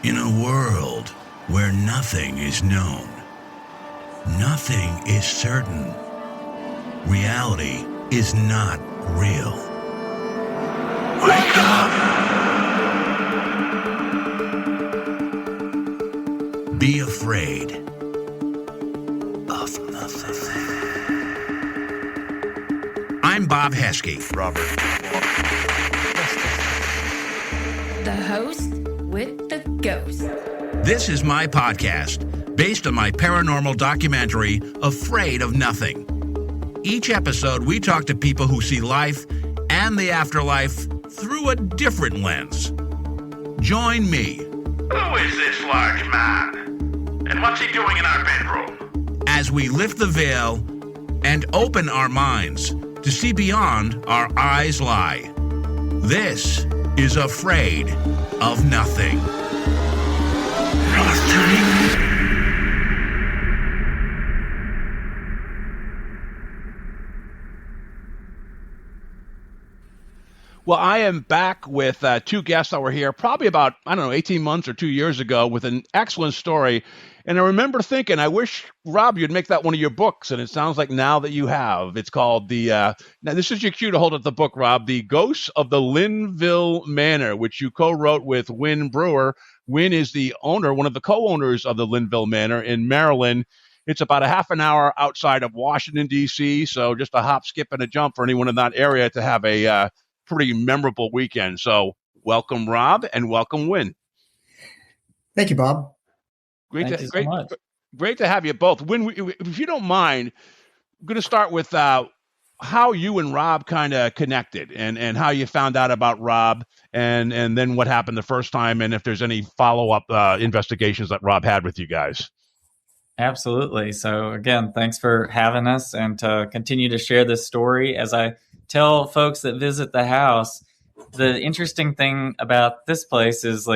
In a world where nothing is known, nothing is certain, reality is not real. Wake up! Be afraid of nothing. I'm Bob Heskey. Robert. The host with the ghost. This is my podcast, based on my paranormal documentary, Afraid of Nothing. Each episode, we talk to people who see life and the afterlife through a different lens. Join me. Who is this large man? And what's he doing in our bedroom? As we lift the veil and open our minds to see beyond our eyes lie. This is Afraid of Nothing. Well, I am back with two guests that were here probably about, 18 months or 2 years ago with an excellent story. And I remember thinking, I wish, Rob, you'd make that one of your books. And it sounds like now that you have. It's called now this is your cue to hold up the book, Rob, The Ghosts of the Linville Manor, which you co-wrote with Winn Brewer. Winn is the owner, one of the co-owners of the Linville Manor in Maryland. It's about a half an hour outside of Washington, D.C., so just a hop, skip, and a jump for anyone in that area to have a pretty memorable weekend. So welcome, Rob, and welcome, Winn. Thank you, Bob. Great to have you both. Winn, if you don't mind, I'm going to start with how you and Rob kind of connected and how you found out about Rob and then what happened the first time, and if there's any follow-up investigations that Rob had with you guys. Absolutely. So again, thanks for having us and to continue to share this story. As I tell folks that visit the house, the interesting thing about this place is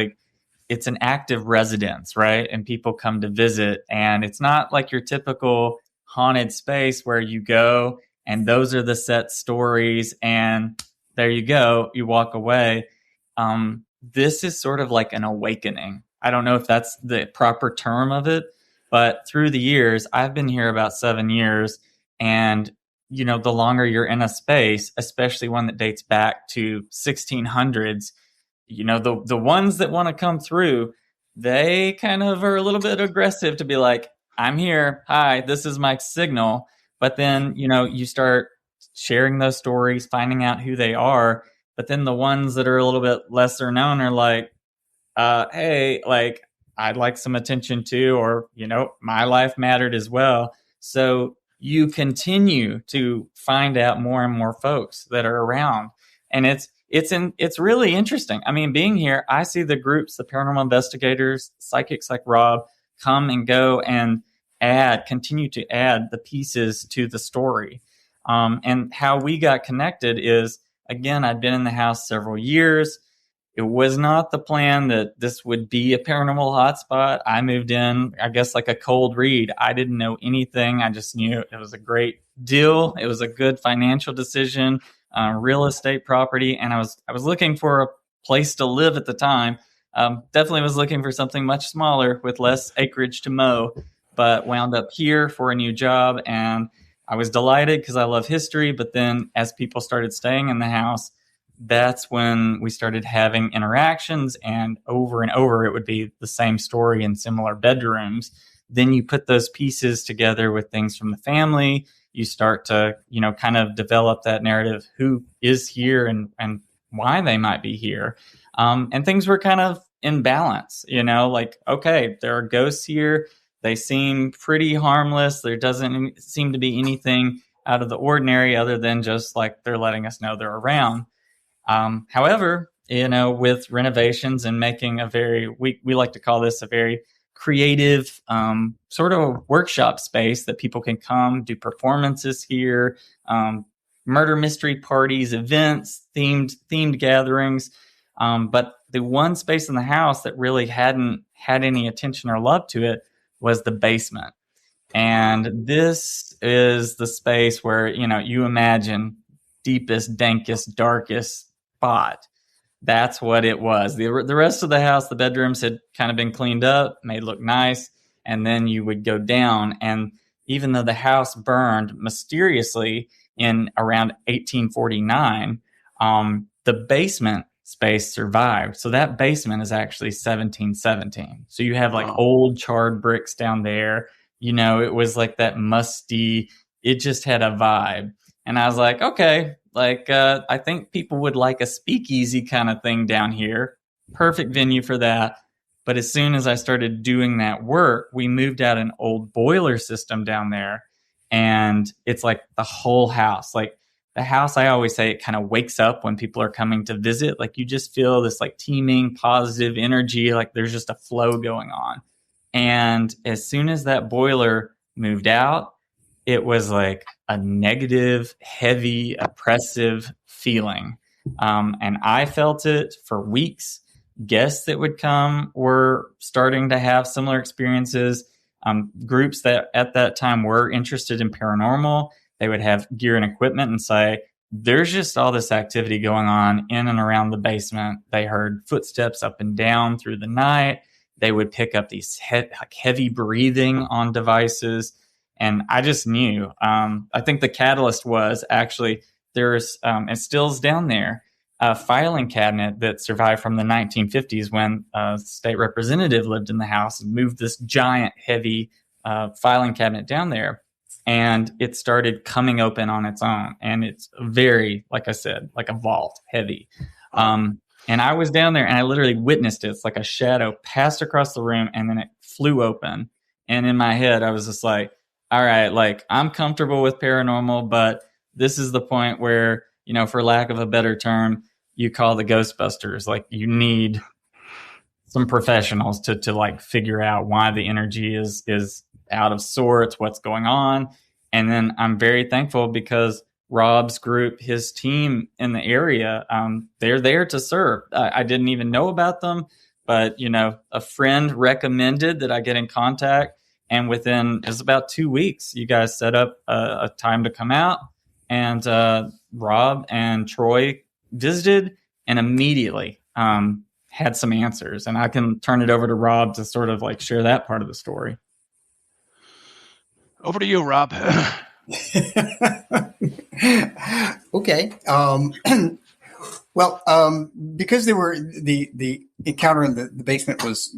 it's an active residence, right? And people come to visit, and it's not like your typical haunted space where you go and those are the set stories and there you go, you walk away. This is sort of like an awakening. I don't know if that's the proper term of it, but through the years, I've been here about 7 years, and the longer you're in a space, especially one that dates back to 1600s, the ones that want to come through, they kind of are a little bit aggressive to be like, I'm here. Hi, this is my signal. But then, you start sharing those stories, finding out who they are. But then the ones that are a little bit lesser known are like, hey, I'd like some attention too, or, my life mattered as well. So you continue to find out more and more folks that are around. And it's really interesting. I mean, being here, I see the groups, the paranormal investigators, psychics like Rob, come and go and continue to add the pieces to the story. And how we got connected is, again, I'd been in the house several years. It was not the plan that this would be a paranormal hotspot. I moved in, I guess, like a cold read. I didn't know anything. I just knew it was a great deal. It was a good financial decision, real estate property. And I was looking for a place to live at the time. Definitely was looking for something much smaller with less acreage to mow, but wound up here for a new job. And I was delighted because I love history. But then as people started staying in the house, that's when we started having interactions, and over it would be the same story in similar bedrooms. Then you put those pieces together with things from the family. You start to, kind of develop that narrative, who is here and why they might be here. And things were kind of in balance, okay, there are ghosts here. They seem pretty harmless. There doesn't seem to be anything out of the ordinary other than just like they're letting us know they're around. However, with renovations and making we like to call this a very creative sort of a workshop space that people can come do performances here, murder mystery parties, events, themed gatherings. But the one space in the house that really hadn't had any attention or love to it was the basement. And this is the space where, you imagine deepest, dankest, darkest spot. That's what it was. The rest of the house, the bedrooms had kind of been cleaned up, made look nice. And then you would go down. And even though the house burned mysteriously in around 1849, the basement space survived. So that basement is actually 1717. So you have like old charred bricks down there. You know, it was like that musty, it just had a vibe. And I was like, okay, like, I think people would like a speakeasy kind of thing down here. Perfect venue for that. But as soon as I started doing that work, we moved out an old boiler system down there. And it's like the whole house, like the house, I always say it kind of wakes up when people are coming to visit. Like you just feel this like teeming positive energy, like there's just a flow going on. And as soon as that boiler moved out, it was like a negative, heavy, oppressive feeling. And I felt it for weeks. Guests that would come were starting to have similar experiences. Groups that at that time were interested in paranormal, they would have gear and equipment and say, there's just all this activity going on in and around the basement. They heard footsteps up and down through the night. They would pick up these heavy breathing on devices. And I just knew. I think the catalyst was actually there's, it still's down there, a filing cabinet that survived from the 1950s when a state representative lived in the house and moved this giant, heavy filing cabinet down there. And it started coming open on its own. And it's very, like I said, like a vault, heavy. And I was down there and I literally witnessed it. It's like a shadow passed across the room and then it flew open. And in my head, I was just like, all right, like I'm comfortable with paranormal, but this is the point where, you know, for lack of a better term, you call the Ghostbusters. Like you need some professionals to like figure out why the energy is out of sorts, what's going on. And then I'm very thankful because Rob's group, his team in the area, they're there to serve. I didn't even know about them, but, you know, a friend recommended that I get in contact. And within, it was about 2 weeks, you guys set up a time to come out. And Rob and Troy visited and immediately had some answers. And I can turn it over to Rob to sort of like share that part of the story. Over to you, Rob. Okay. Well, because they were the encounter in the basement was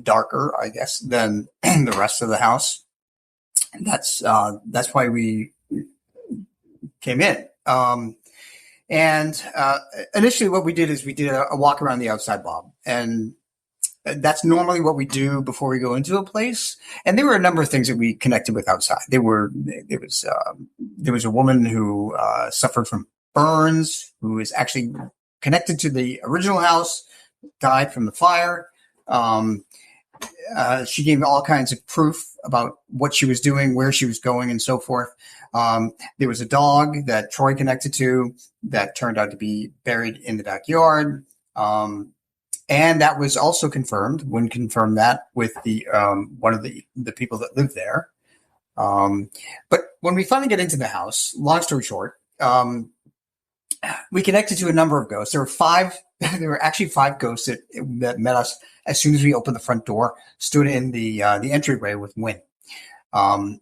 darker, I guess, than the rest of the house. That's why we came in. And initially, what we did is we did a walk around the outside, Bob, and that's normally what we do before we go into a place. And there were a number of things that we connected with outside. There was a woman who suffered from burns, who is actually connected to the original house, died from the fire. She gave all kinds of proof about what she was doing, where she was going, and so forth. There was a dog that Troy connected to that turned out to be buried in the backyard. And that was also confirmed. Winn confirmed that with the one of the people that lived there. But when we finally get into the house, long story short, we connected to a number of ghosts. There were actually 5 ghosts that met us as soon as we opened the front door, stood in the entryway with Winn. And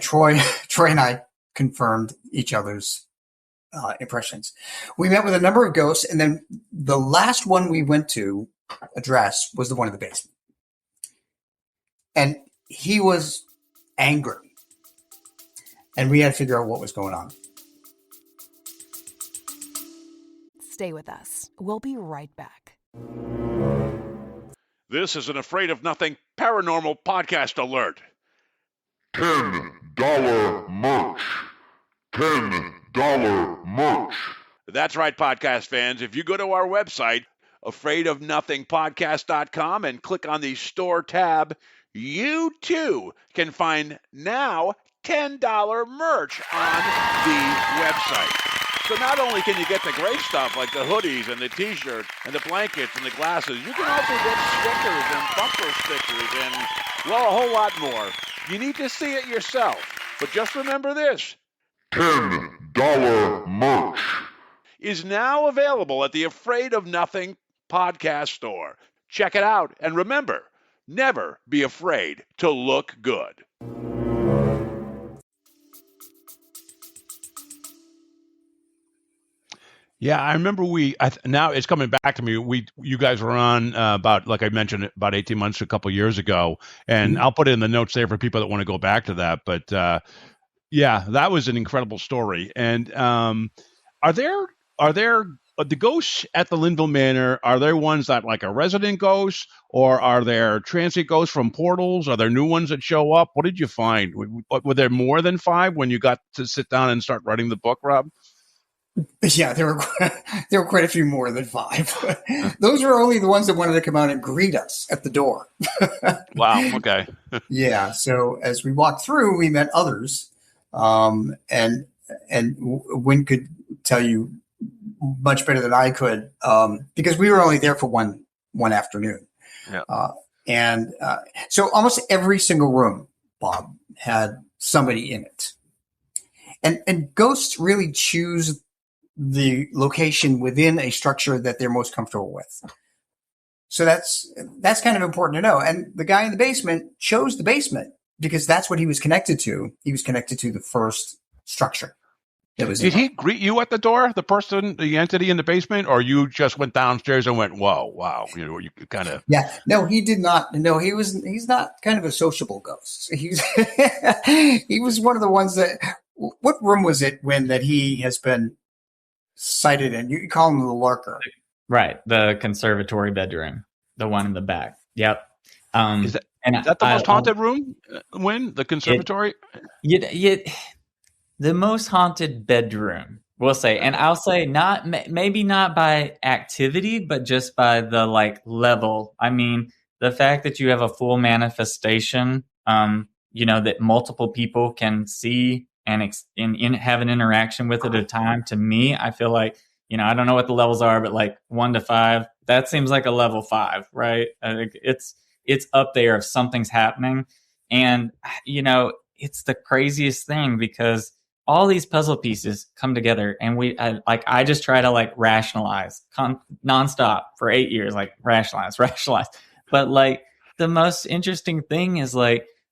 Troy and I confirmed each other's impressions. We met with a number of ghosts, and then the last one we went to address was the one in the basement. And he was angry. And we had to figure out what was going on. Stay with us. We'll be right back. This is an Afraid of Nothing paranormal podcast alert. $10 merch. $10 merch. That's right, podcast fans. If you go to our website, afraidofnothingpodcast.com, and click on the store tab, you too can find now $10 merch on the website. So not only can you get the great stuff like the hoodies and the t-shirts and the blankets and the glasses, you can also get stickers and bumper stickers and, well, a whole lot more. You need to see it yourself. But just remember this. $10 merch. is now available at the Afraid of Nothing podcast store. Check it out. And remember, never be afraid to look good. Yeah, I remember now it's coming back to me. You guys were on about, like I mentioned, about 18 months to a couple years ago, and I'll put it in the notes there for people that want to go back to that. But yeah, that was an incredible story. And are there the ghosts at the Linville Manor? Are there ones that like a resident ghost, or are there transient ghosts from portals? Are there new ones that show up? What did you find? Were there more than 5 when you got to sit down and start writing the book, Rob? Yeah, there were quite a few more than 5. Those were only the ones that wanted to come out and greet us at the door. Wow. Okay. Yeah. So as we walked through, we met others, and Winn could tell you much better than I could, because we were only there for one afternoon. Yeah. So almost every single room, Bob, had somebody in it, and ghosts really choose the location within a structure that they're most comfortable with. So that's kind of important to know. And the guy in the basement chose the basement because that's what he was connected to. He was connected to the first structure. Did he greet you at the door, the person, the entity in the basement, or you just went downstairs and went, whoa, wow, you kind of... Yeah, no, he did not. No, he's not kind of a sociable ghost. He was one of the ones that, what room was it that he has been cited in? You call him the lurker. Right. The conservatory bedroom, the one in the back. Yep. Is that the most haunted room, Winn? The conservatory? The most haunted bedroom, we'll say. And I'll say maybe not by activity, but just by the level. I mean, the fact that you have a full manifestation, that multiple people can see and have an interaction with at a time. To me, I feel like, I don't know what the levels are, but 1 to 5, that seems like a level 5, right? I think it's up there if something's happening. And, it's the craziest thing because all these puzzle pieces come together, and I just try to rationalize nonstop for 8 years, rationalize. But the most interesting thing is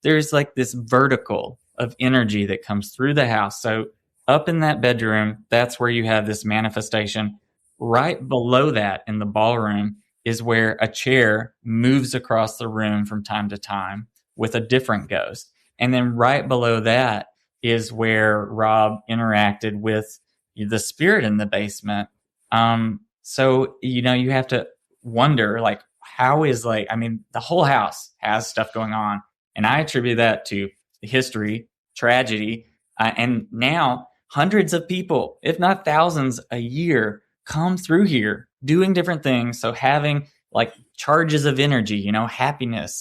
there's this vertical of energy that comes through the house. So up in that bedroom, that's where you have this manifestation. Right below that in the ballroom is where a chair moves across the room from time to time with a different ghost. And then right below that is where Rob interacted with the spirit in the basement. So, you have to wonder, how is the whole house has stuff going on. And I attribute that to history, tragedy, and now hundreds of people, if not thousands a year, come through here doing different things. So having charges of energy, happiness,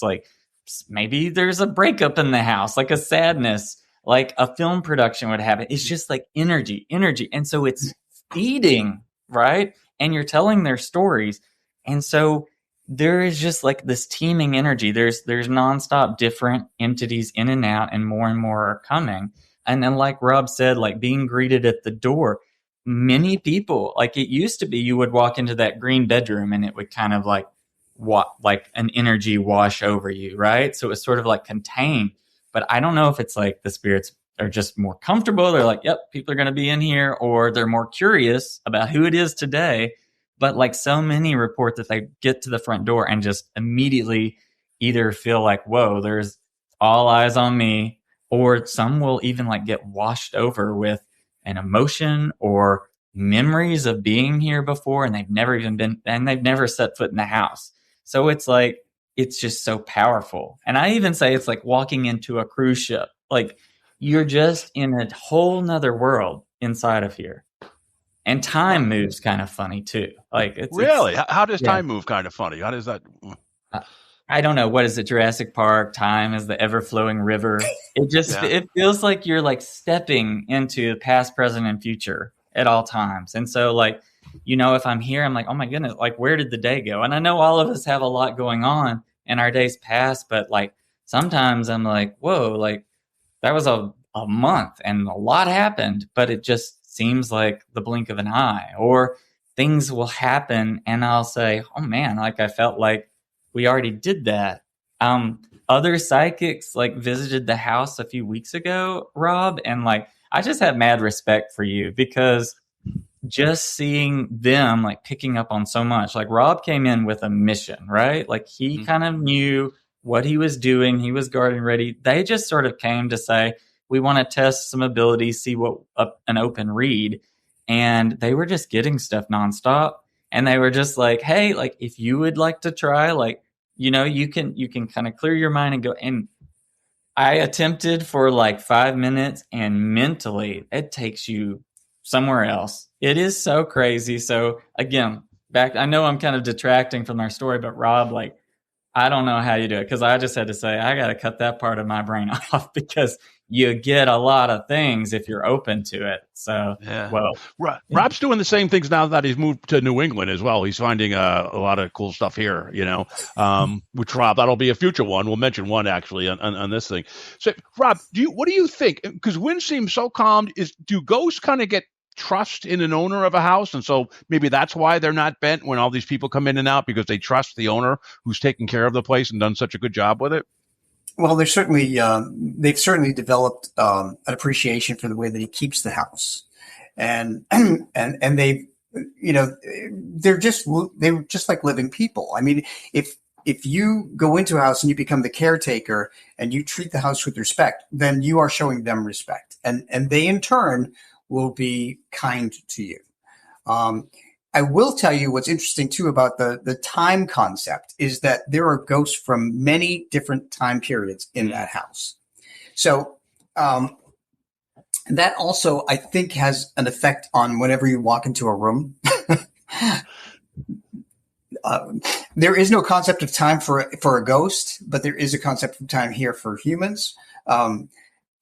maybe there's a breakup in the house, a sadness, a film production would have it. It's just energy. And so it's feeding, right? And you're telling their stories. And so there is just this teeming energy. There's nonstop different entities in and out, and more are coming. And then like Rob said, being greeted at the door, many people, it used to be, you would walk into that green bedroom and it would kind of an energy wash over you, right? So it was sort of contained. But I don't know if it's the spirits are just more comfortable. They're yep, people are going to be in here, or they're more curious about who it is today. But so many report that they get to the front door and just immediately either feel whoa, there's all eyes on me, or some will even get washed over with an emotion or memories of being here before, and they've never set foot in the house. So it's it's just so powerful. And I even say it's like walking into a cruise ship. You're just in a whole nother world inside of here. And time moves kind of funny too. Really? How does time move kind of funny? How does that? I don't know. What is it? Jurassic Park? Time is the ever-flowing river. It just it feels like you're stepping into the past, present, and future at all times. And so if I'm here, I'm oh my goodness, where did the day go? And I know all of us have a lot going on and our days pass, but sometimes I'm whoa, that was a month and a lot happened, but it just seems like the blink of an eye, or things will happen and I'll say, oh man, like I felt like we already did that. Other psychics like visited the house a few weeks ago, Rob, and like I just have mad respect for you because just seeing them like picking up on so much. Like Rob came in with a mission, right? Like he kind of knew what he was doing. He was guard and ready. They just sort of came to say, we want to test some abilities, see what an open read. And they were just getting stuff nonstop. And they were just like, hey, like if you would like to try, like, you know, you can kind of clear your mind and go. And I attempted for like 5 minutes, and mentally it takes you somewhere else. It is so crazy. So again, I know I'm kind of detracting from our story, but Rob, like, I don't know how you do it, because I just had to say, I got to cut that part of my brain off, because you get a lot of things if you're open to it. So, Yeah. well, Rob's doing the same things now that he's moved to New England as well. He's finding a lot of cool stuff here, you know, which Rob, that'll be a future one. We'll mention one actually on this thing. So Rob, what do you think? Because Winn seems so calm. Do ghosts kind of get trust in an owner of a house, and so maybe that's why they're not bent when all these people come in and out, because they trust the owner who's taken care of the place and done such a good job with it? Well, they've certainly developed an appreciation for the way that he keeps the house, and they've, you know, they're just like living people. I mean, if you go into a house and you become the caretaker and you treat the house with respect, then you are showing them respect, and they in turn will be kind to you. I will tell you what's interesting too about the time concept is that there are ghosts from many different time periods in that house. So that also, I think, has an effect on whenever you walk into a room. There is no concept of time for a ghost, but there is a concept of time here for humans.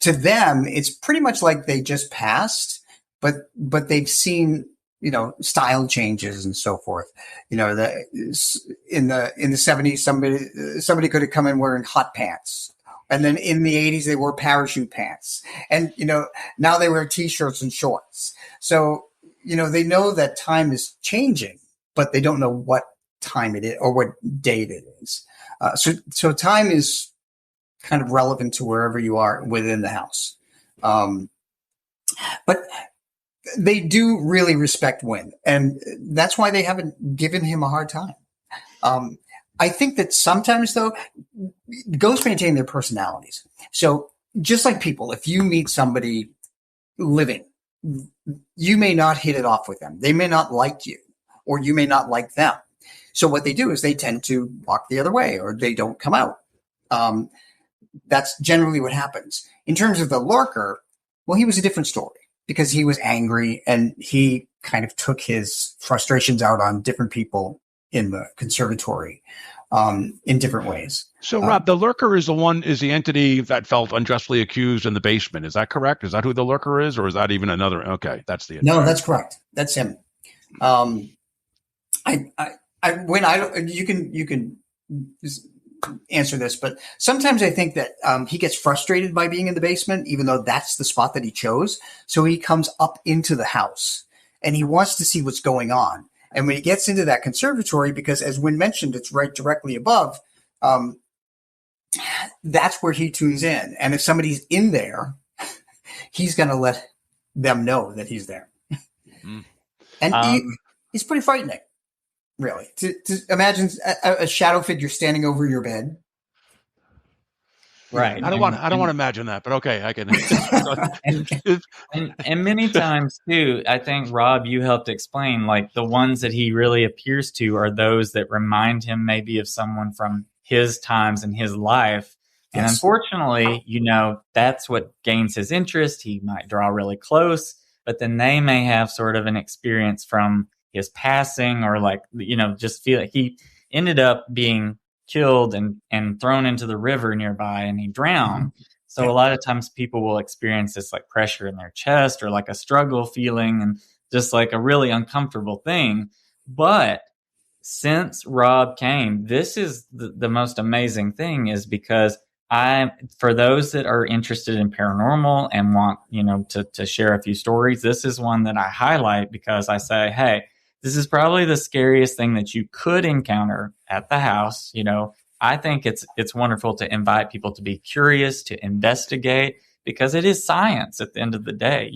To them, it's pretty much like they just passed, but they've seen, you know, style changes and so forth. You know, in the 70s, somebody could have come in wearing hot pants, and then in the 80s they wore parachute pants, and you know, now they wear t-shirts and shorts. So you know, they know that time is changing, but they don't know what time it is or what date it is. So time is kind of relevant to wherever you are within the house. But they do really respect Winn, and that's why they haven't given him a hard time. I think that sometimes, though, ghosts maintain their personalities. So just like people, if you meet somebody living, you may not hit it off with them. They may not like you, or you may not like them. So what they do is they tend to walk the other way, or they don't come out. That's generally what happens. In terms of the lurker, well, he was a different story, because he was angry and he kind of took his frustrations out on different people in the conservatory in different ways. So, Rob, the lurker is the entity that felt unjustly accused in the basement. Is that correct? Is that who the lurker is, or is that even another? Okay, that's the. No, that's correct. That's him. You can answer this, but sometimes I think that he gets frustrated by being in the basement, even though that's the spot that he chose. So he comes up into the house and he wants to see what's going on. And when he gets into that conservatory, because as Winn mentioned, it's right directly above, that's where he tunes in. And if somebody's in there, he's going to let them know that he's there. And he's pretty frightening. Really, to imagine a shadow figure standing over your bed. Right. I don't want to imagine that, but okay, I can. and many times too, I think, Rob, you helped explain, like, the ones that he really appears to are those that remind him maybe of someone from his times in his life. And Yes. Unfortunately, you know, that's what gains his interest. He might draw really close, but then they may have sort of an experience from his passing, or, like, you know, just feel like he ended up being killed and thrown into the river nearby, and he drowned. So a lot of times people will experience this, like, pressure in their chest, or like a struggle feeling, and just like a really uncomfortable thing. But since Rob came, this is the most amazing thing, is because For those that are interested in paranormal and want, to share a few stories, this is one that I highlight because I say, hey, this is probably the scariest thing that you could encounter at the house. I think it's wonderful to invite people to be curious, to investigate, because it is science at the end of the day.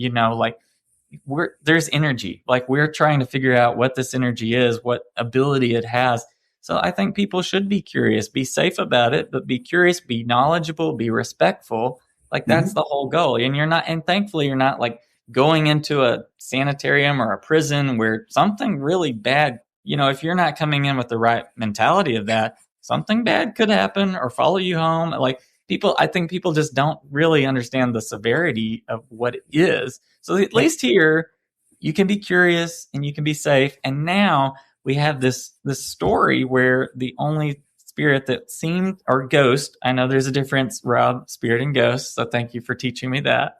There's energy. Like, we're trying to figure out what this energy is, what ability it has. So I think people should be curious, be safe about it, but be curious, be knowledgeable, be respectful. Like, that's the whole goal. And thankfully you're not like going into a sanitarium or a prison where something really bad, if you're not coming in with the right mentality of that, something bad could happen or follow you home. I think people just don't really understand the severity of what it is. So at least here you can be curious and you can be safe. And now we have this story where the only spirit that seemed, or ghost, I know there's a difference, Rob, spirit and ghost. So thank you for teaching me that.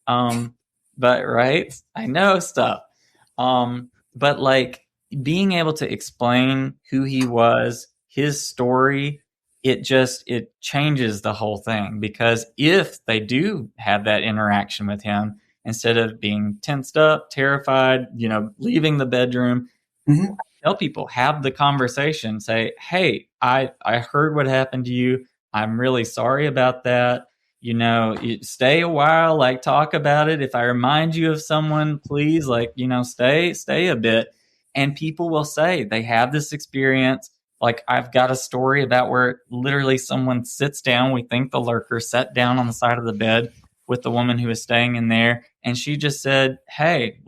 But right, I know stuff. But like being able to explain who he was, his story, it changes the whole thing, because if they do have that interaction with him, instead of being tensed up, terrified, leaving the bedroom, tell people, have the conversation, say, hey, I heard what happened to you. I'm really sorry about that. Stay a while, like talk about it. If I remind you of someone, please, stay a bit. And people will say they have this experience. Like, I've got a story about where literally someone sits down. We think the lurker sat down on the side of the bed with the woman who was staying in there. And she just said, hey,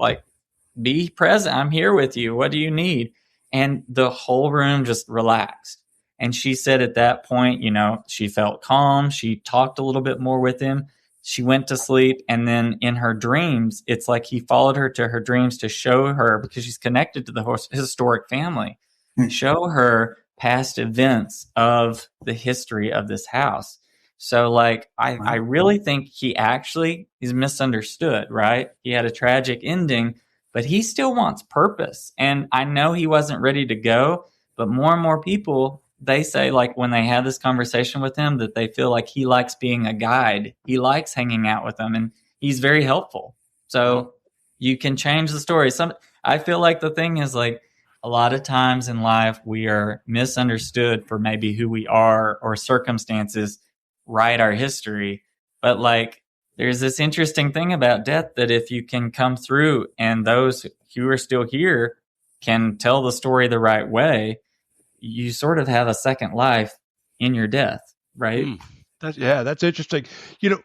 be present. I'm here with you. What do you need? And the whole room just relaxed. And she said at that point, she felt calm. She talked a little bit more with him. She went to sleep. And then in her dreams, it's like he followed her to her dreams to show her, because she's connected to the historic family, show her past events of the history of this house. So I really think he actually is misunderstood, right? He had a tragic ending, but he still wants purpose. And I know he wasn't ready to go, but more and more people, they say, when they have this conversation with him, that they feel like he likes being a guide. He likes hanging out with them, and he's very helpful. So you can change the story. I feel like the thing is, a lot of times in life, we are misunderstood for maybe who we are, or circumstances write our history. But there's this interesting thing about death, that if you can come through and those who are still here can tell the story the right way, you sort of have a second life in your death, right? That's interesting.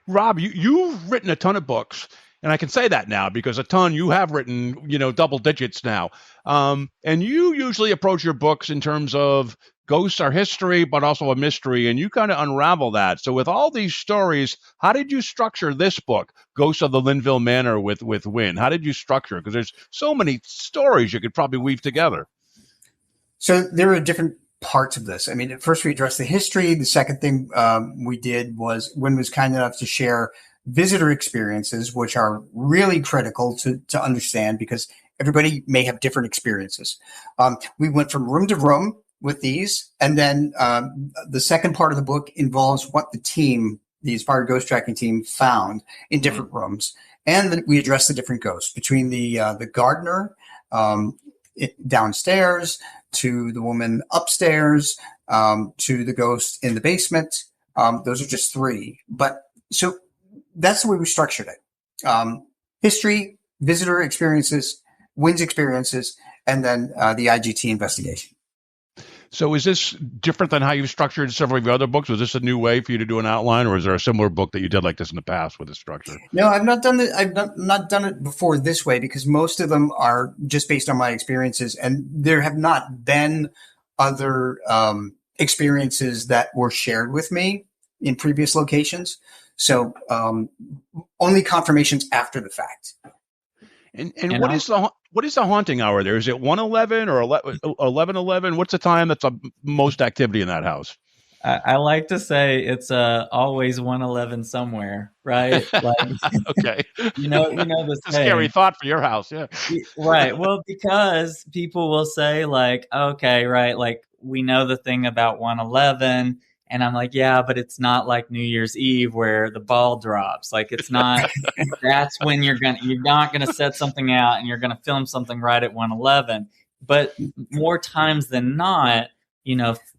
Rob, you've written a ton of books, and I can say that now because you have written, double digits now. And you usually approach your books in terms of ghosts are history, but also a mystery, and you kind of unravel that. So with all these stories, how did you structure this book, Ghosts of the Linville Manor with Winn? How did you structure it? Because there's so many stories you could probably weave together. So there are different parts of this. I mean, at first we addressed the history. The second thing we did was Winn was kind enough to share visitor experiences, which are really critical to understand, because everybody may have different experiences. We went from room to room with these. And then the second part of the book involves what the Inspired Ghost Tracking team found in different rooms. And we address the different ghosts, between the gardener downstairs, to the woman upstairs, to the ghost in the basement. Those are just three. But so that's the way we structured it. History, visitor experiences, Winn's experiences, and then the IGT investigation. So is this different than how you've structured several of your other books? Was this a new way for you to do an outline, or is there a similar book that you did like this in the past with this structure? No, I've not done it. Not done it before this way, because most of them are just based on my experiences, and there have not been other experiences that were shared with me in previous locations. So only confirmations after the fact. And what is the haunting hour there? Is it 1:11 or 11:11? What's the time that's the most activity in that house? I like to say it's always 1:11 somewhere, right? Okay. You know the It's a scary thought for your house, yeah. Right. Well, because people will say okay, right, we know the thing about 1:11, And I'm like, yeah, but it's not like New Year's Eve where the ball drops. Like, it's not, that's when you're not going to set something out and you're going to film something right at 111. But more times than not,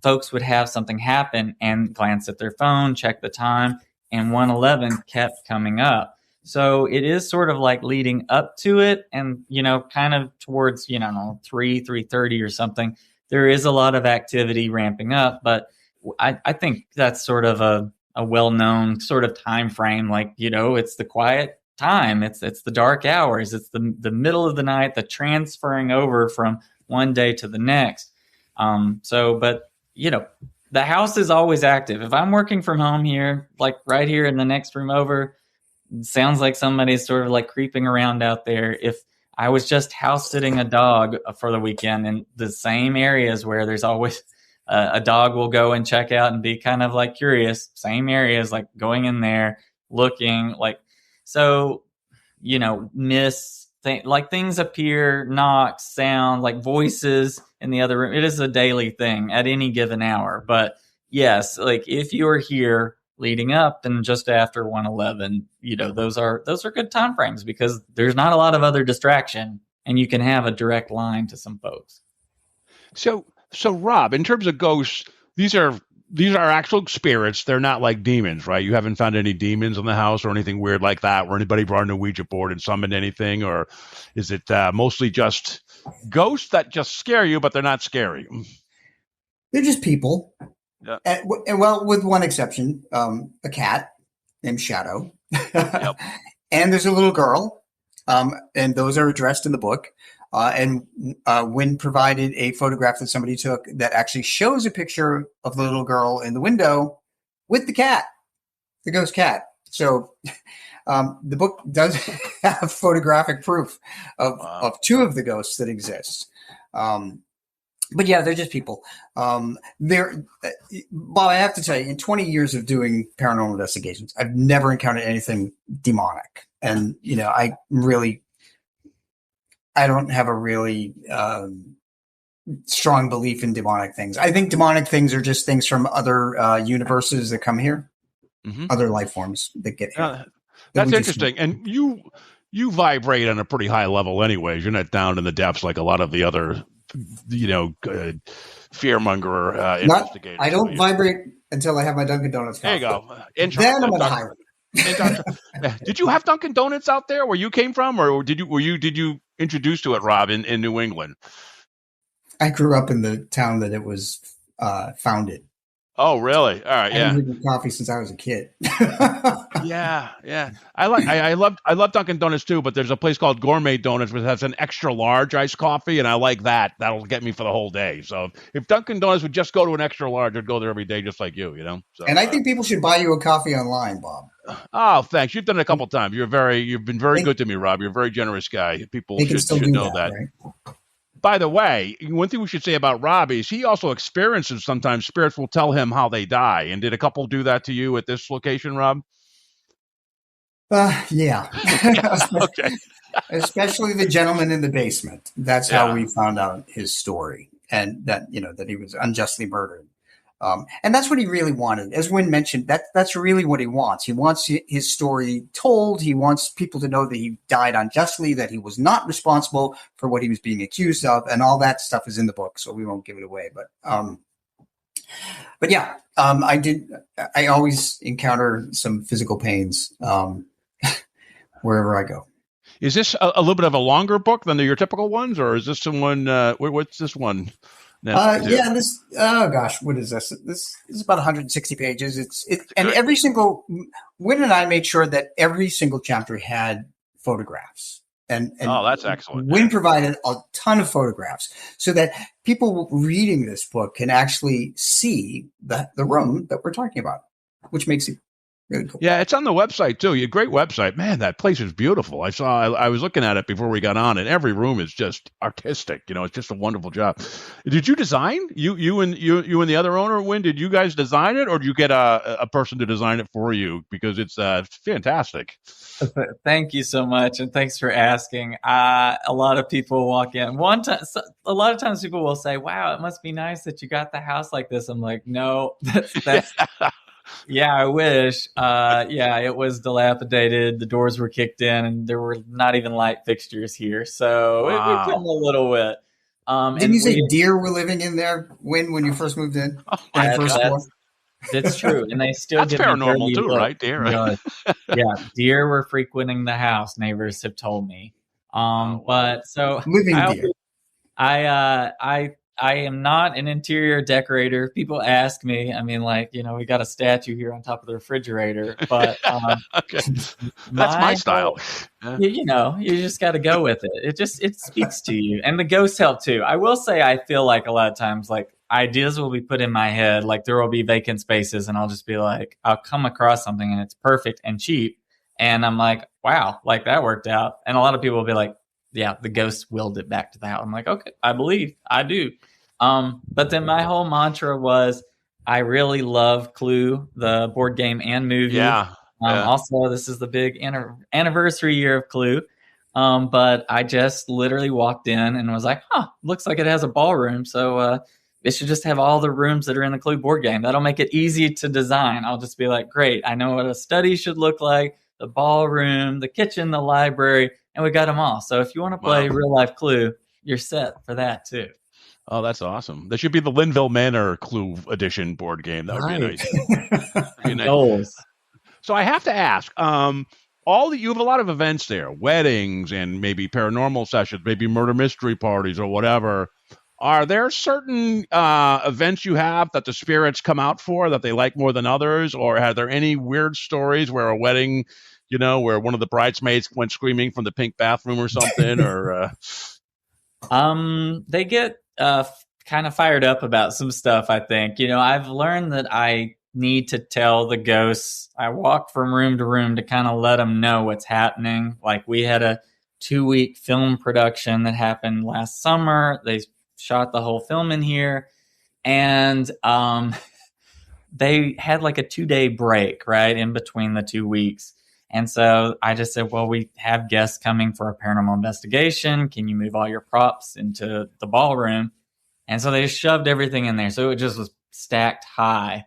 folks would have something happen and glance at their phone, check the time, and 111 kept coming up. So it is sort of like leading up to it and, kind of towards, 3:30 or something. There is a lot of activity ramping up, but I think that's sort of a well-known sort of time frame. Like, it's the quiet time. It's the dark hours. It's the middle of the night, the transferring over from one day to the next. But the house is always active. If I'm working from home here, like right here in the next room over, it sounds like somebody's sort of like creeping around out there. If I was just house sitting a dog for the weekend in the same areas where there's always a dog will go and check out and be kind of like curious, same areas, like going in there, looking like, so, like things appear, knocks, sound, like voices in the other room. It is a daily thing at any given hour. But yes, like if you're here leading up and just after 111, those are good time frames because there's not a lot of other distraction and you can have a direct line to some folks. So Rob, in terms of ghosts, these are actual spirits. They're not like demons, right? You haven't found any demons in the house or anything weird like that, where anybody brought in a Ouija board and summoned anything, or is it mostly just ghosts that just scare you, but they're not scary? They're just people. Yeah. And well, with one exception, a cat named Shadow. Yep. And there's a little girl, and those are addressed in the book. And Winn provided a photograph that somebody took that actually shows a picture of the little girl in the window with the cat, the ghost cat. So the book does have photographic proof of two of the ghosts that exist. But yeah, they're just people. Bob, I have to tell you, in 20 years of doing paranormal investigations, I've never encountered anything demonic. And, I don't have a really strong belief in demonic things. I think demonic things are just things from other universes that come here, other life forms that get here. That's interesting. And you vibrate on a pretty high level anyways. You're not down in the depths like a lot of the other, fearmonger investigators. I don't vibrate until I have my Dunkin' Donuts coffee. There you go. Then I'm on a high level. Did you have Dunkin' Donuts out there where you came from, or did you introduced to it, Rob, in New England? I grew up in the town that it was founded. Oh, really? All right, yeah. I've been drinking coffee since I was a kid. Yeah. I love Dunkin' Donuts too, but there's a place called Gourmet Donuts which has an extra large iced coffee, and I like that. That'll get me for the whole day. So if Dunkin' Donuts would just go to an extra large, I'd go there every day, just like you. So, and I think people should buy you a coffee online, Bob. Oh, thanks. You've done it a couple times. You've been very good to me, Rob. You're a very generous guy. People should know that. Right? By the way, one thing we should say about Rob is he also experiences sometimes spirits will tell him how they die. And did a couple do that to you at this location, Rob? Yeah. Okay. Especially the gentleman in the basement. That's how we found out his story, and that he was unjustly murdered. And that's what he really wanted. As Winn mentioned, that's really what he wants. He wants his story told. He wants people to know that he died unjustly, that he was not responsible for what he was being accused of, and all that stuff is in the book, so we won't give it away. But yeah, I always encounter some physical pains wherever I go. Is this a little bit of a longer book than your typical ones, or is this someone? What's this one? What is this? This is about 160 pages. And every single Winn and I made sure that every single chapter had photographs. And that's excellent. Winn provided a ton of photographs so that people reading this book can actually see the room that we're talking about, which makes it Really cool. Yeah, it's on the website too. You great website, man. That place is beautiful. I was looking at it before we got on, and every room is just artistic. It's just a wonderful job. Did you design? You and the other owner, Winn, did you guys design it, or did you get a person to design it for you? Because it's fantastic. Thank you so much, and thanks for asking. A lot of people walk in. A lot of times people will say, "Wow, it must be nice that you got the house like this." I'm like, "No, that's." Yeah, I wish. It was dilapidated. The doors were kicked in, and there were not even light fixtures here. So it became a little wet. Didn't you say deer were living in there when you first moved in? That's true, and they still that's give paranormal me too, right? Deer, right? Yeah, deer were frequenting the house. Neighbors have told me. But so living deer. I am not an interior decorator. People ask me. I mean, we got a statue here on top of the refrigerator, but okay. That's my style. You just got to go with it. It speaks to you, and the ghosts help too. I will say, I feel like a lot of times, like ideas will be put in my head, like there will be vacant spaces, and I'll just be like, I'll come across something, and it's perfect and cheap, and I'm like, wow, like that worked out. And a lot of people will be like, yeah, the ghost willed it back to the house. I'm like, okay, I believe, I do. But then my whole mantra was, I really love Clue, the board game and movie. Yeah. Also, this is the big anniversary year of Clue. But I just literally walked in and was like, looks like it has a ballroom. So it should just have all the rooms that are in the Clue board game. That'll make it easy to design. I'll just be like, great, I know what a study should look like, the ballroom, the kitchen, the library, and we got them all. So if you want to play real life Clue, you're set for that too. Oh, that's awesome. There should be the Linville Manor Clue edition board game. That would be nice. So I have to ask, you have a lot of events there, weddings and maybe paranormal sessions, maybe murder mystery parties or whatever. Are there certain events you have that the spirits come out for that they like more than others? Or are there any weird stories where a wedding, where one of the bridesmaids went screaming from the pink bathroom or something? Or they get kind of fired up about some stuff, I think. I've learned that I need to tell the ghosts. I walk from room to room to kind of let them know what's happening. Like we had a 2-week film production that happened last summer. They shot the whole film in here, and they had like a 2-day break right in between the 2 weeks. And so I just said, well, we have guests coming for a paranormal investigation. Can you move all your props into the ballroom? And so they just shoved everything in there. So it just was stacked high.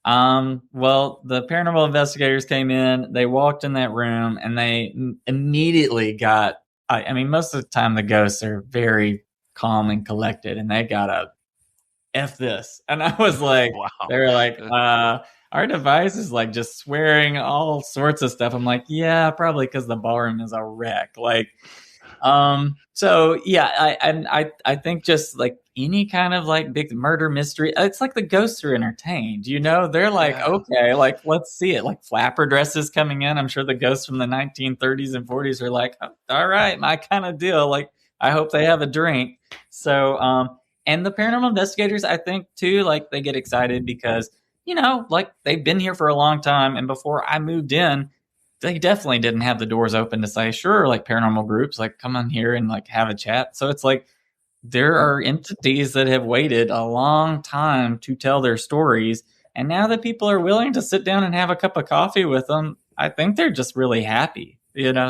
Well, the paranormal investigators came in, they walked in that room, and they immediately got, I mean, most of the time the ghosts are very calm and collected, and they got a F this. And I was like, wow. They were like, our device is like just swearing all sorts of stuff. I'm like, yeah, probably because the ballroom is a wreck. Like, so yeah, I think just like any kind of like big murder mystery, it's like the ghosts are entertained, they're like, okay, like, let's see it. Like flapper dresses coming in. I'm sure the ghosts from the 1930s and 40s are like, oh, all right, my kind of deal. Like, I hope they have a drink. So, and the paranormal investigators, I think too, like they get excited because, like they've been here for a long time. And before I moved in, they definitely didn't have the doors open to say, sure, like paranormal groups, like come on here and like have a chat. So it's like, there are entities that have waited a long time to tell their stories. And now that people are willing to sit down and have a cup of coffee with them, I think they're just really happy,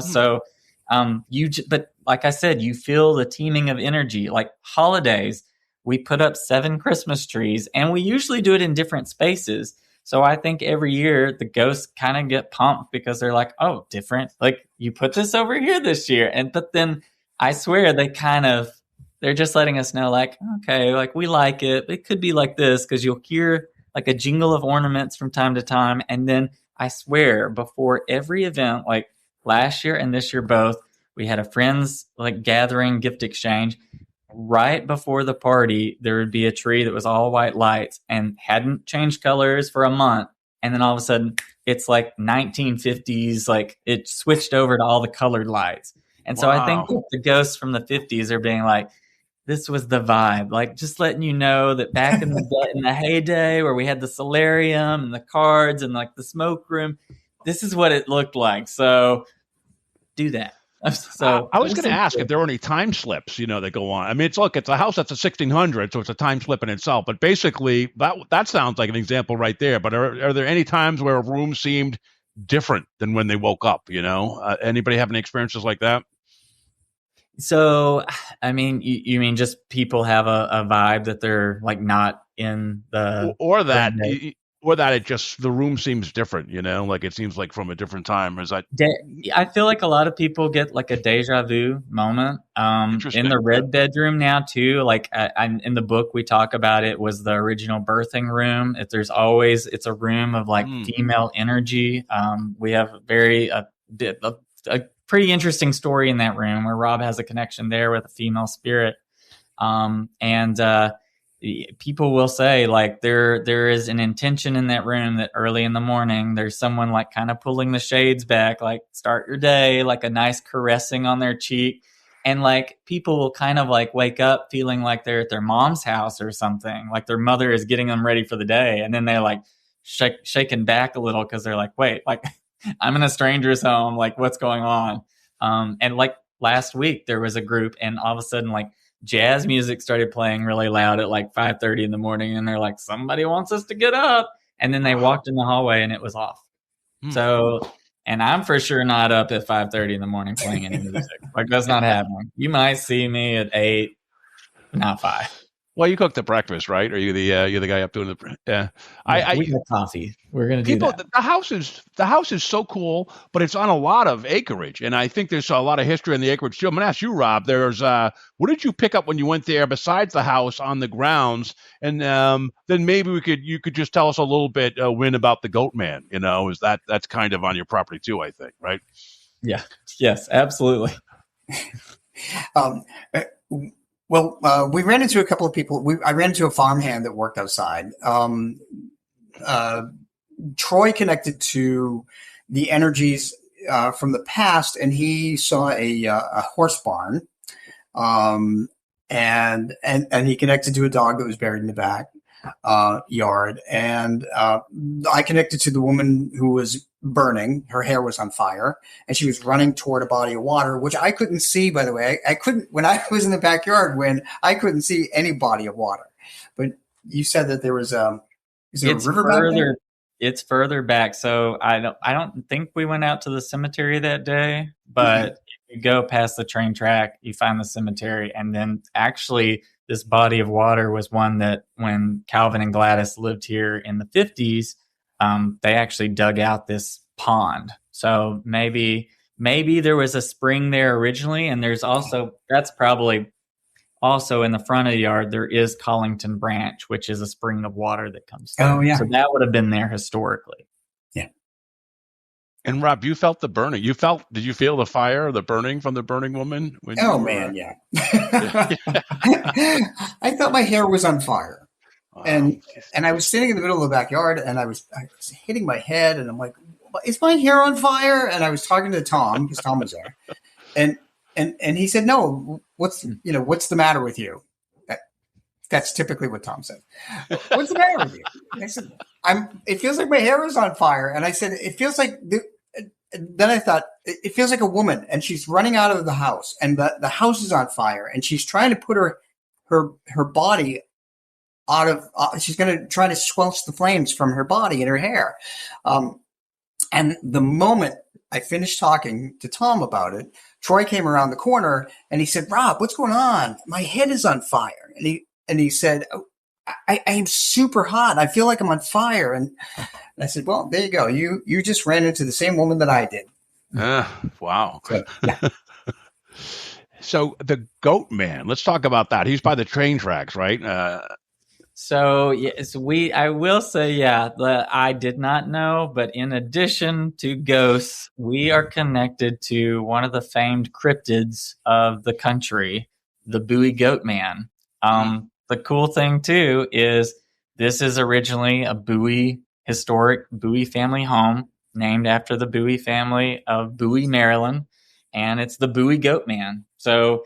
So, but like I said, you feel the teeming of energy. Like holidays, we put up 7 Christmas trees, and we usually do it in different spaces. So I think every year the ghosts kind of get pumped because they're like, oh, different. Like you put this over here this year. But then I swear they're just letting us know like, okay, like we like it. It could be like this, because you'll hear like a jingle of ornaments from time to time. And then I swear before every event, like last year and this year both, we had a friends like gathering gift exchange. Right before the party, there would be a tree that was all white lights and hadn't changed colors for a month. And then all of a sudden it's like 1950s, like it switched over to all the colored lights. And so I think the ghosts from the 50s are being like, this was the vibe, like just letting you know that back in the heyday where we had the solarium and the cards and like the smoke room, this is what it looked like. So do that. So I was going to ask if there were any time slips, that go on. I mean, it's a house that's a 1600, so it's a time slip in itself. But basically, that sounds like an example right there. But are there any times where a room seemed different than when they woke up? Anybody have any experiences like that? So, I mean, you mean just people have a vibe that they're like not in the or that it just the room seems different, like it seems like from a different time. Is that? I feel like a lot of people get like a deja vu moment in the red bedroom now too. Like in the book we talk about it was the original birthing room. It's a room of like female energy. We have a pretty interesting story in that room where Rob has a connection there with a female spirit. People will say like there is an intention in that room that early in the morning there's someone like kind of pulling the shades back, like start your day, like a nice caressing on their cheek, and like people will kind of like wake up feeling like they're at their mom's house or something, like their mother is getting them ready for the day, and then they're like shaken back a little because they're like, wait, like I'm in a stranger's home, like what's going on? And like last week there was a group, and all of a sudden like jazz music started playing really loud at like 5:30 in the morning, and they're like, somebody wants us to get up, and then they walked in the hallway and it was off. So, and I'm for sure not up at 5:30 in the morning playing any music. Like that's not happening. You might see me at 8, not 5. Well, you cook the breakfast, right? Or you're the guy up doing the we have coffee. We're gonna do that. The house is so cool, but it's on a lot of acreage, and I think there's a lot of history in the acreage too. I'm gonna ask you, Rob. There's what did you pick up when you went there besides the house on the grounds? And then maybe you could just tell us a little bit, Winn, about the Goat Man. Is that's kind of on your property too? I think, right? Yeah. Yes. Absolutely. Well, we ran into a couple of people. I ran into a farmhand that worked outside. Troy connected to the energies from the past, and he saw a horse barn, and he connected to a dog that was buried in the back yard. And I connected to the woman who was burning. Her hair was on fire, and she was running toward a body of water, which I couldn't see, by the way. I couldn't, when I was in the backyard, when I couldn't see any body of water. But you said that there was is there a river back there? It's further back. So I don't think we went out to the cemetery that day, but if you go past the train track, you find the cemetery. And then actually this body of water was one that when Calvin and Gladys lived here in the 50s, they actually dug out this pond. So maybe there was a spring there originally. And that's probably also in the front of the yard, there is Collington Branch, which is a spring of water that comes through. Oh, yeah. So that would have been there historically. Yeah. And Rob, you felt the burning. Did you feel the fire, the burning from the burning woman? Man, yeah. I thought my hair was on fire. And I was standing in the middle of the backyard, and I was hitting my head, and I'm like, is my hair on fire? And I was talking to Tom, because Tom was there. And he said, no, what's the matter with you? That's typically what Tom said. What's the matter with you? And I said, it feels like my hair is on fire. And I said, it feels like, then I thought, it feels like a woman, and she's running out of the house, and the house is on fire, and she's trying to put her body out of, she's going to try to squelch the flames from her body and her hair. And the moment I finished talking to Tom about it, Troy came around the corner and he said, Rob, what's going on? My head is on fire. And he said, I am super hot. I feel like I'm on fire. And I said, well, there you go. You just ran into the same woman that I did. Wow. So, yeah. So the Goat Man, let's talk about that. He's by the train tracks, right? So yes, I will say, I did not know, but in addition to ghosts, we are connected to one of the famed cryptids of the country, the Bowie Goat Man. The cool thing too is this is originally a historic Bowie family home named after the Bowie family of Bowie, Maryland, and it's the Bowie Goat Man. So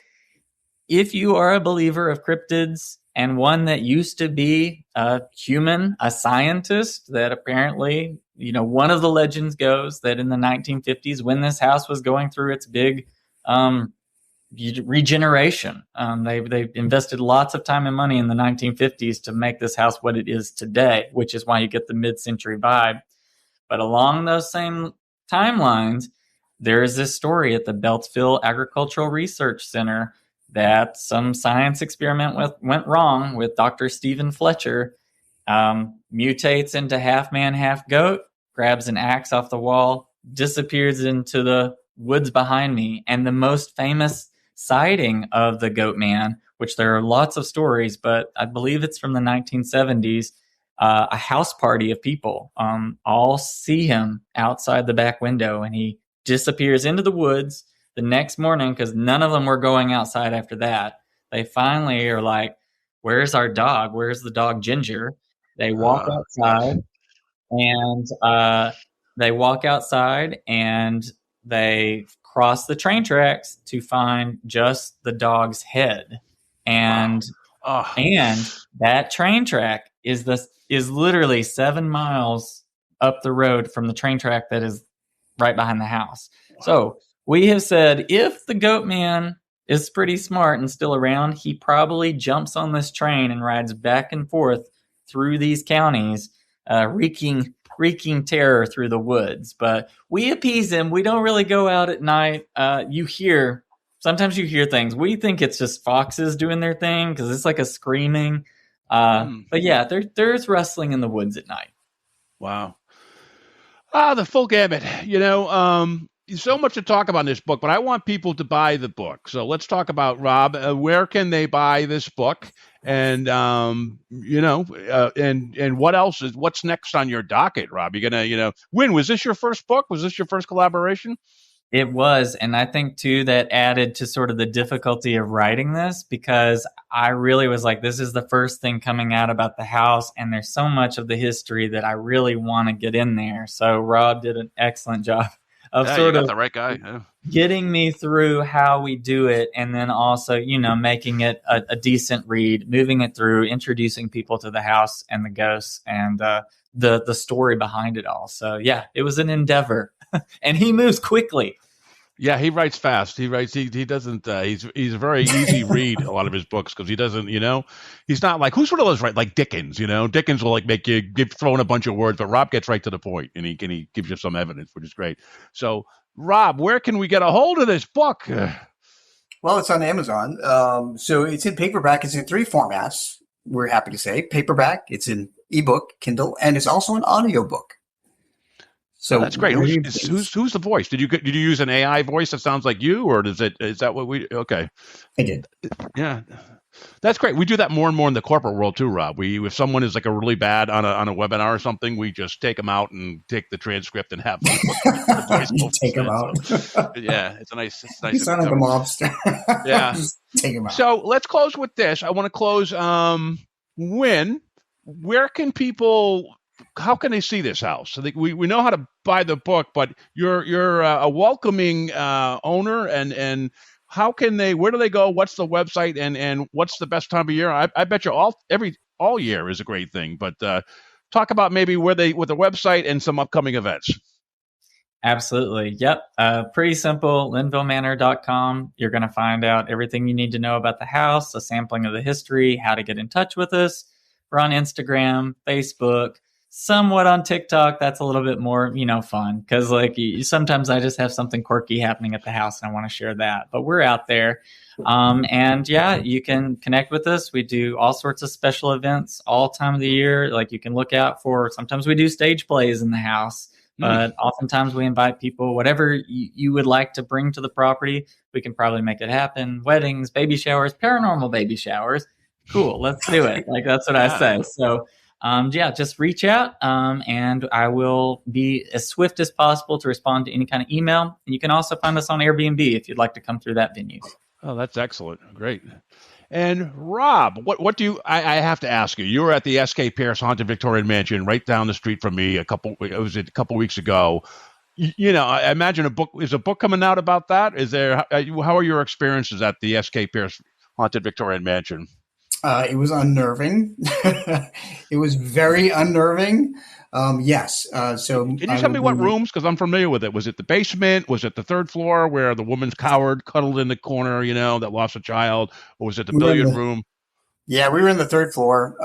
if you are a believer of cryptids, and one that used to be a human, a scientist that apparently, one of the legends goes that in the 1950s, when this house was going through its big regeneration, they invested lots of time and money in the 1950s to make this house what it is today, which is why you get the mid-century vibe. But along those same timelines, there is this story at the Beltsville Agricultural Research Center that some science experiment went wrong with Dr. Stephen Fletcher, mutates into half man, half goat, grabs an axe off the wall, disappears into the woods behind me. And the most famous sighting of the goat man, which there are lots of stories, but I believe it's from the 1970s, a house party of people all see him outside the back window, and he disappears into the woods. The next morning, because none of them were going outside after that, they finally are like, where's our dog? Where's the dog Ginger? They walk outside, and they cross the train tracks to find just the dog's head. And that train track is literally 7 miles up the road from the train track that is right behind the house. Wow. So we have said, if the goat man is pretty smart and still around, he probably jumps on this train and rides back and forth through these counties, wreaking terror through the woods. But we appease him. We don't really go out at night. Sometimes you hear things. We think it's just foxes doing their thing because it's like a screaming. But yeah, there's rustling in the woods at night. Wow. The full gamut. So much to talk about in this book, but I want people to buy the book. So let's talk about, Rob, where can they buy this book? And, and what's next on your docket, Rob? You're going to, Winn, was this your first book? Was this your first collaboration? It was. And I think, too, that added to sort of the difficulty of writing this, because I really was like, this is the first thing coming out about the house. And there's so much of the history that I really want to get in there. So Rob did an excellent job of sort of the right guy. Yeah. Getting me through how we do it. And then also, making it a decent read, moving it through, introducing people to the house and the ghosts and the story behind it all. So, yeah, it was an endeavor. And he moves quickly. Yeah, he writes fast. He doesn't, he's a very easy read, a lot of his books, because he doesn't, he's not like, who's one of those, right? Like Dickens, Dickens will like make you throw in a bunch of words, but Rob gets right to the point, and he gives you some evidence, which is great. So, Rob, where can we get a hold of this book? Well, it's on Amazon. So it's in paperback. It's in 3 formats. We're happy to say paperback. It's in ebook, Kindle, and it's also an audiobook. So that's great. Who's the voice? Did you use an AI voice that sounds like you, or is that what we? Okay, I did. Yeah, that's great. We do that more and more in the corporate world too, Rob. If someone is like a really bad on a webinar or something, we just take them out and take the transcript and have the voice take them out. So, yeah, it's nice. You sound like a mobster. Yeah, just take them out. So let's close with this. I want to close. Winn, where can people? How can they see this house? I think we know how to buy the book, but you're a welcoming owner, and how can they? Where do they go? What's the website, and what's the best time of year? I bet you all year is a great thing, but talk about maybe with the website and some upcoming events. Absolutely. Yep. Pretty simple. LinvilleManor.com. You're going to find out everything you need to know about the house, a sampling of the history, how to get in touch with us. We're on Instagram, Facebook. Somewhat on TikTok. That's a little bit more, fun, because sometimes I just have something quirky happening at the house and I want to share that. But we're out there, and yeah, you can connect with us. We do all sorts of special events all time of the year. Like you can look out for. Sometimes we do stage plays in the house, but oftentimes we invite people. Whatever you would like to bring to the property, we can probably make it happen. Weddings, baby showers, paranormal baby showers. Cool, let's do it. That's what I say. So. Just reach out, and I will be as swift as possible to respond to any kind of email. And you can also find us on Airbnb if you'd like to come through that venue. Oh, that's excellent. Great. And Rob, what do you, I have to ask you, you were at the S.K. Pierce Haunted Victorian Mansion right down the street from me a couple weeks ago. I imagine is a book coming out about that? Is there, how are your experiences at the S.K. Pierce Haunted Victorian Mansion? It was unnerving. It was very unnerving. Yes. So Can you tell me what rooms? Because I'm familiar with it. Was it the basement? Was it the third floor where the woman's coward cuddled in the corner, that lost a child? Or was it the billiard room? Yeah, we were in the third floor.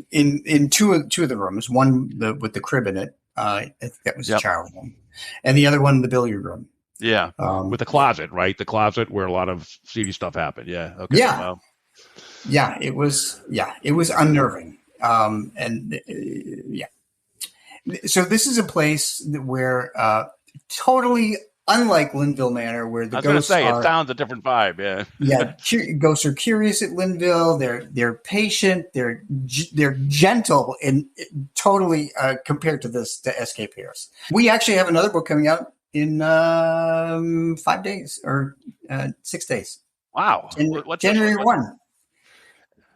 In two of the rooms, one with the crib in it. I think that was a child room, and the other one the billiard room. Yeah, with the closet, right? The closet where a lot of seedy stuff happened. Yeah. Okay. Yeah. Wow. Yeah, it was unnerving. So this is a place where totally unlike Linville Manor, where the ghosts it sounds a different vibe. Yeah. Yeah, ghosts are curious at Linville. They're patient. They're gentle and totally compared to S.K. Pierce. We actually have another book coming out in 5 days or 6 days. Wow. What's January 1.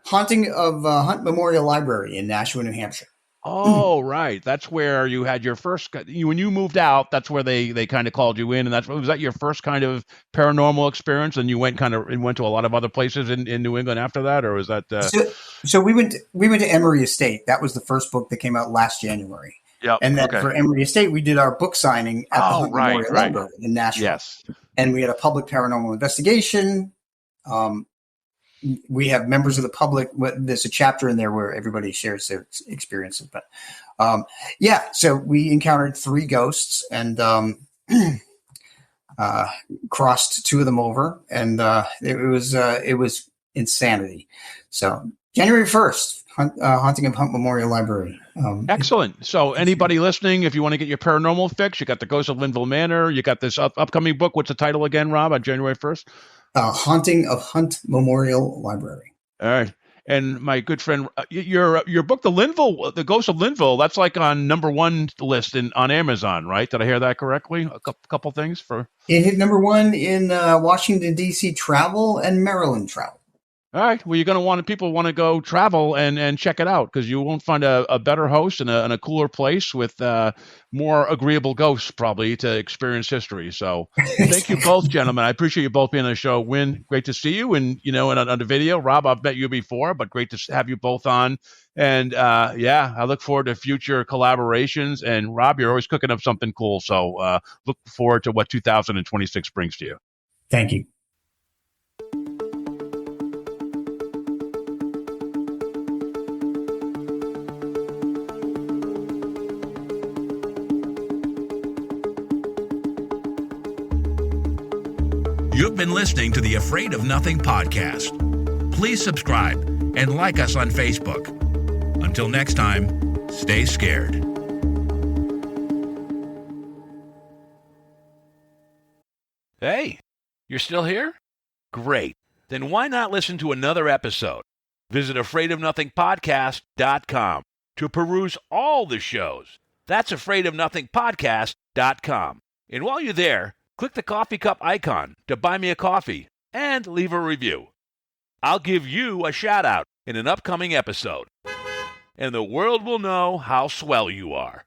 Haunting of Hunt Memorial Library in Nashua, New Hampshire. Oh, right. That's where you had your first. When you moved out, that's where they kind of called you in, and was that your first kind of paranormal experience? And you went to a lot of other places in New England after that, or was that? So we went to Emory Estate. That was the first book that came out last January. Yeah. And then for Emory Estate, we did our book signing at the Hunt Memorial Library in Nashua. Yes. And we had a public paranormal investigation. We have members of the public. There's a chapter in there where everybody shares their experiences. But so we encountered 3 ghosts and crossed 2 of them over, and it was insanity. So January 1st, Haunting of Hunt Memorial Library. Excellent. So anybody listening, if you want to get your paranormal fix, you got the Ghost of Linville Manor. You got this upcoming book. What's the title again, Rob? On January 1st. Haunting of Hunt Memorial Library. All right. And my good friend, your book, The Ghost of Linville, that's like on #1 list on Amazon, right? Did I hear that correctly? A couple things for it hit #1 in Washington D.C. travel and Maryland travel. All right. Well, people want to go travel and check it out, because you won't find a better host and a cooler place with more agreeable ghosts probably to experience history. So thank you both, gentlemen. I appreciate you both being on the show. Winn, great to see you. And, and on the video, Rob, I've met you before, but great to have you both on. And I look forward to future collaborations. And Rob, you're always cooking up something cool. So look forward to what 2026 brings to you. Thank you. You've been listening to the Afraid of Nothing podcast. Please subscribe and like us on Facebook. Until next time, stay scared. Hey, you're still here? Great. Then why not listen to another episode? Visit afraidofnothingpodcast.com to peruse all the shows. That's afraidofnothingpodcast.com. And while you're there, click the coffee cup icon to buy me a coffee and leave a review. I'll give you a shout out in an upcoming episode, and the world will know how swell you are.